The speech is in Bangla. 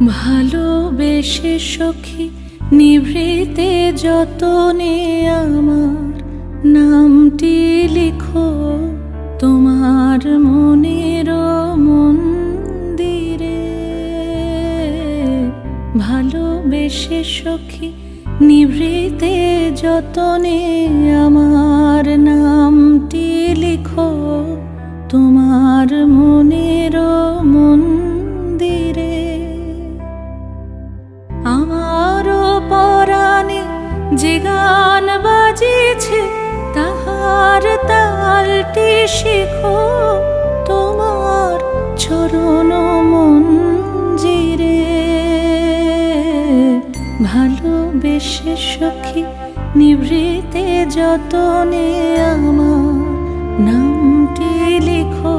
ভালোবেসে সখী নিভৃতে যতনে আমার নামটি লিখো তোমার মনের মন্দিরে। ভালোবেসে সখী নিভৃতে যতনে আমার নামটি লিখো তোমার মনের মন্দিরে। আমারও পরাণে যে গান বাজিছে তাহার তালটি শিখো তোমার চরণ মঞ্জিরে। ভালোবেসে সখী নিভৃতে যতনে আমার নামটি লিখো